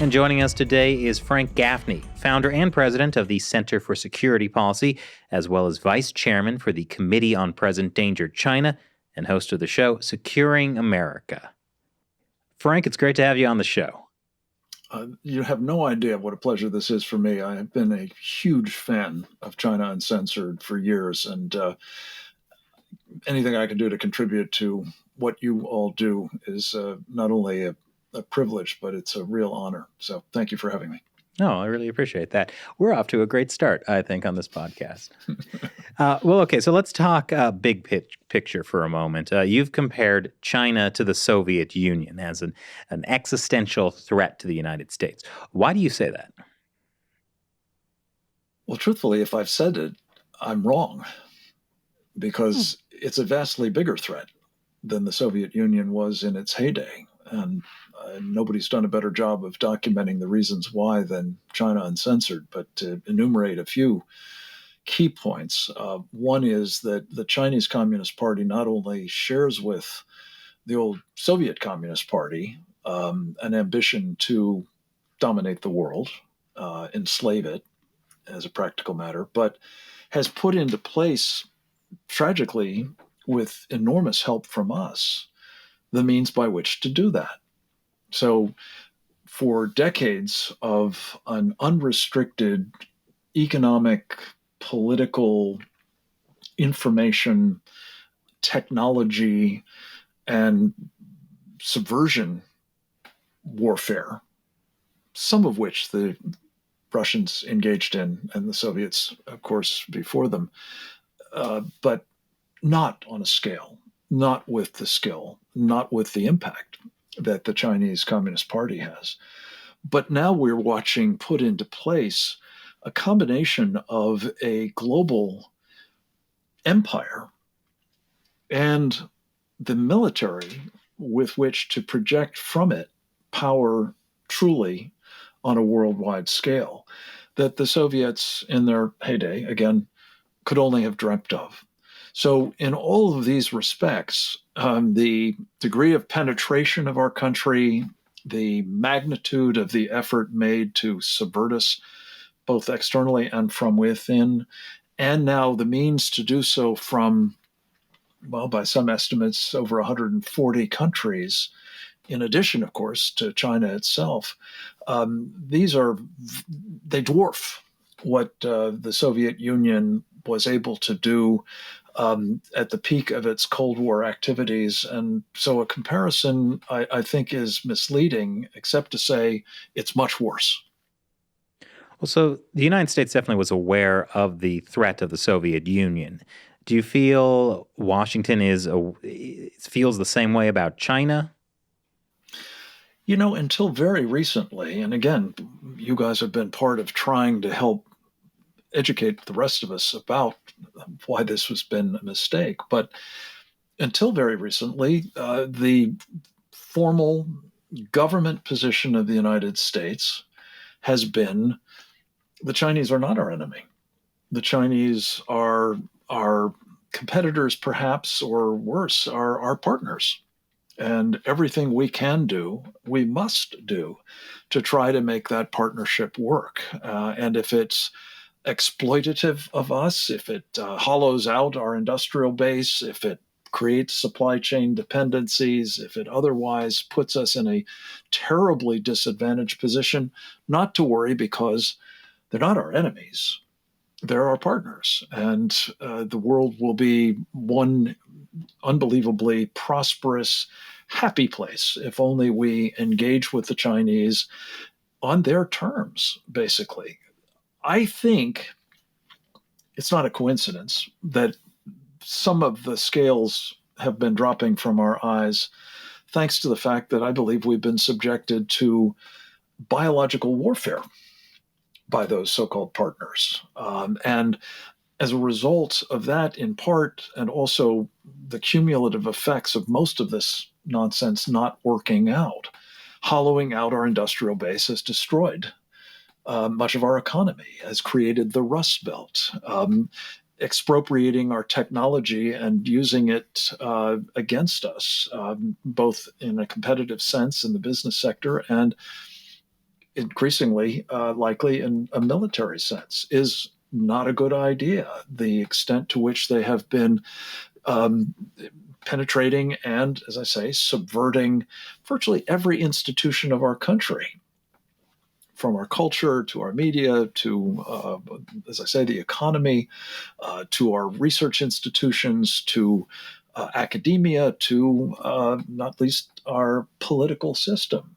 And joining us today is Frank Gaffney, founder and president of the Center for Security Policy, as well as vice chairman for the Committee on Present-Danger China, and host of the show Securing America. Frank, it's great to have you on the show. You have no idea what a pleasure this is for me. I have been a huge fan of China Uncensored for years, and anything I can do to contribute to what you all do is not only a privilege, but it's a real honor. So thank you for having me. No, I really appreciate that. We're off to a great start, I think, on this podcast. Okay, so let's talk big picture for a moment. You've compared China to the Soviet Union as an existential threat to the United States. Why do you say that? Well, truthfully, if I've said it, I'm wrong, because it's a vastly bigger threat than the Soviet Union was in its heyday. And nobody's done a better job of documenting the reasons why than China Uncensored. But to enumerate a few key points, one is that the Chinese Communist Party not only shares with the old Soviet Communist Party an ambition to dominate the world, enslave it as a practical matter, but has put into place, tragically, with enormous help from us, the means by which to do that. So for decades of an unrestricted economic, political, information, technology, and subversion warfare, some of which the Russians engaged in, and the Soviets, of course, before them, but not on a scale, not with the skill, not with the impact that the Chinese Communist Party has. But now we're watching put into place a combination of a global empire and the military with which to project from it power truly on a worldwide scale that the Soviets in their heyday, again, could only have dreamt of. So in all of these respects, the degree of penetration of our country, the magnitude of the effort made to subvert us, both externally and from within, and now the means to do so from, well, by some estimates, over 140 countries, in addition, of course, to China itself, they dwarf what the Soviet Union was able to do at the peak of its Cold War activities. And so a comparison, I think, is misleading, except to say it's much worse. Well, so the United States definitely was aware of the threat of the Soviet Union. Do you feel Washington feels the same way about China? You know, until very recently, and again, you guys have been part of trying to help educate the rest of us about why this has been a mistake. But until very recently, the formal government position of the United States has been the Chinese are not our enemy. The Chinese are our competitors, perhaps, or worse, are our partners. And everything we can do, we must do to try to make that partnership work. And if it's exploitative of us, if it hollows out our industrial base, if it creates supply chain dependencies, if it otherwise puts us in a terribly disadvantaged position, not to worry, because they're not our enemies. They're our partners. And the world will be one unbelievably prosperous, happy place if only we engage with the Chinese on their terms, basically. I think it's not a coincidence that some of the scales have been dropping from our eyes, thanks to the fact that I believe we've been subjected to biological warfare by those so-called partners. And as a result of that, in part, and also the cumulative effects of most of this nonsense not working out, hollowing out our industrial base has destroyed much of our economy, has created the Rust Belt, expropriating our technology and using it against us, both in a competitive sense in the business sector and increasingly likely in a military sense, is not a good idea. The extent to which they have been um, penetrating and, as I say, subverting virtually every institution of our country, from our culture to our media to, as I say, the economy, to our research institutions, to academia, to not least our political system.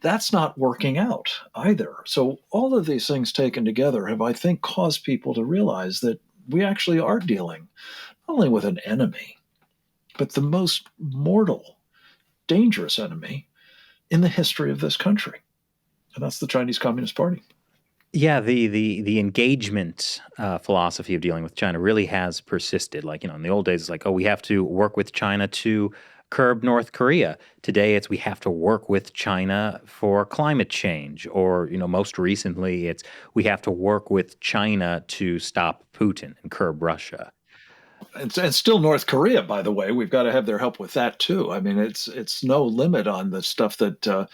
That's not working out either. So all of these things taken together have, I think, caused people to realize that we actually are dealing not only with an enemy, but the most mortal, dangerous enemy in the history of this country. And that's the Chinese Communist Party. Yeah, the engagement philosophy of dealing with China really has persisted. Like, in the old days, it's like, oh, we have to work with China to curb North Korea. Today, it's we have to work with China for climate change. Or, most recently, it's we have to work with China to stop Putin and curb Russia. And still North Korea, by the way, we've got to have their help with that too. I mean, it's no limit on the stuff that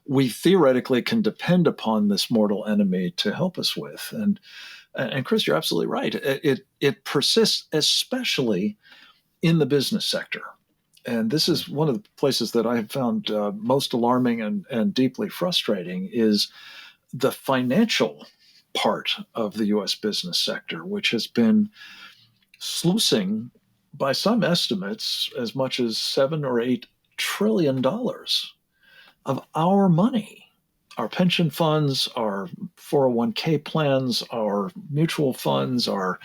we theoretically can depend upon this mortal enemy to help us with. And Chris, you're absolutely right. It persists, especially in the business sector. And this is one of the places that I have found most alarming and deeply frustrating is the financial part of the U.S. business sector, which has been sluicing, by some estimates, as much as $7 or $8 trillion of our money, our pension funds, our 401k plans, our mutual funds, our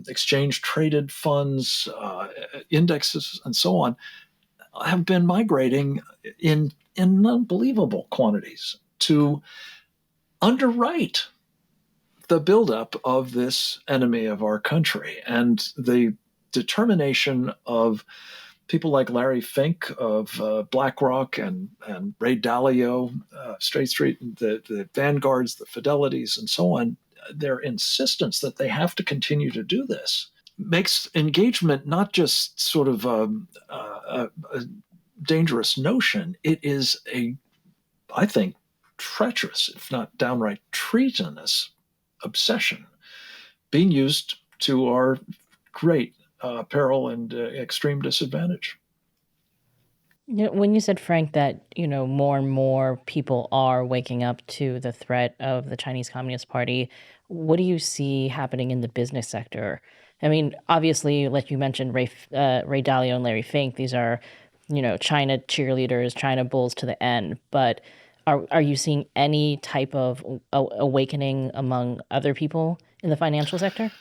exchange traded funds, indexes, and so on, have been migrating in unbelievable quantities to underwrite the buildup of this enemy of our country. And the determination of people like Larry Fink of BlackRock and Ray Dalio, State Street, the Vanguards, the Fidelities, and so on, their insistence that they have to continue to do this makes engagement not just sort of a dangerous notion. It is I think, treacherous, if not downright treasonous obsession being used to our great peril and extreme disadvantage. When you said, Frank, that, more and more people are waking up to the threat of the Chinese Communist Party, what do you see happening in the business sector? I mean, obviously, like you mentioned, Ray Dalio and Larry Fink, these are, China cheerleaders, China bulls to the end. But are you seeing any type of awakening among other people in the financial sector?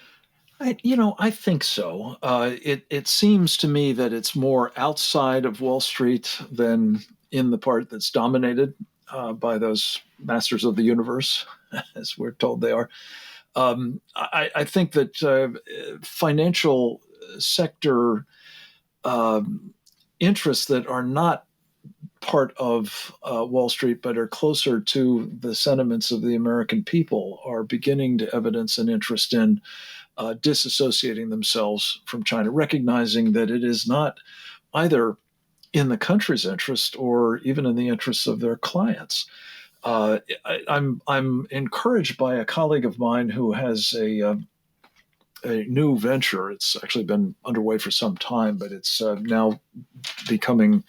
I think so. It seems to me that it's more outside of Wall Street than in the part that's dominated by those masters of the universe, as we're told they are. I think that financial sector interests that are not part of Wall Street, but are closer to the sentiments of the American people, are beginning to evidence an interest in disassociating themselves from China, recognizing that it is not either in the country's interest or even in the interests of their clients. I'm encouraged by a colleague of mine who has a new venture. It's actually been underway for some time, but it's now becoming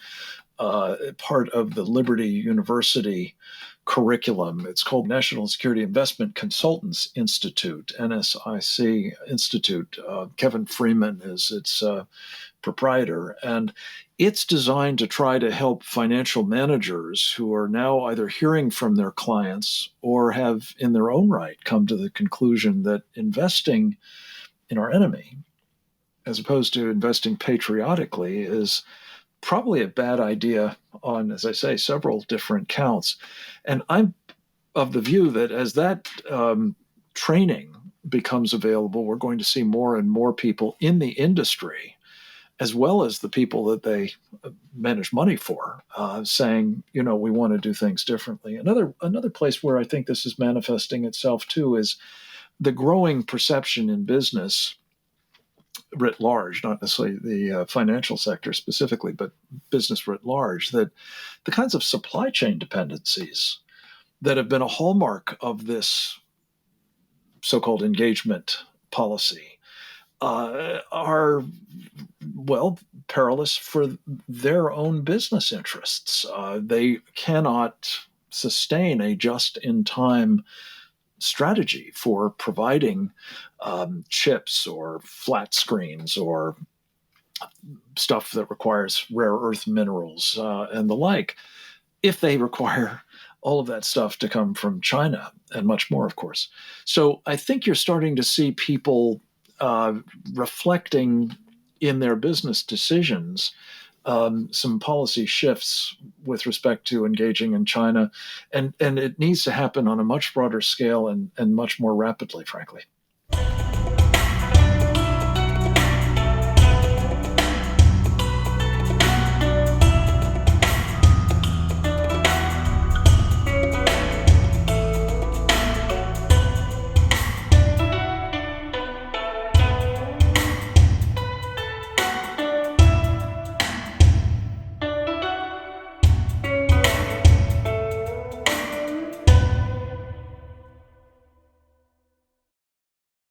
part of the Liberty University curriculum. It's called National Security Investment Consultants Institute, NSIC Institute. Kevin Freeman is its proprietor, and it's designed to try to help financial managers who are now either hearing from their clients or have in their own right come to the conclusion that investing in our enemy, as opposed to investing patriotically, is probably a bad idea on, as I say, several different counts. And I'm of the view that as that training becomes available, we're going to see more and more people in the industry, as well as the people that they manage money for, saying, we want to do things differently. Another place where I think this is manifesting itself too is the growing perception in business writ large, not necessarily the financial sector specifically, but business writ large, that the kinds of supply chain dependencies that have been a hallmark of this so-called engagement policy are, well, perilous for their own business interests. They cannot sustain a just-in-time strategy for providing chips or flat screens or stuff that requires rare earth minerals and the like, if they require all of that stuff to come from China and much more, of course. So I think you're starting to see people reflecting in their business decisions some policy shifts with respect to engaging in China. And it needs to happen on a much broader scale and much more rapidly, frankly.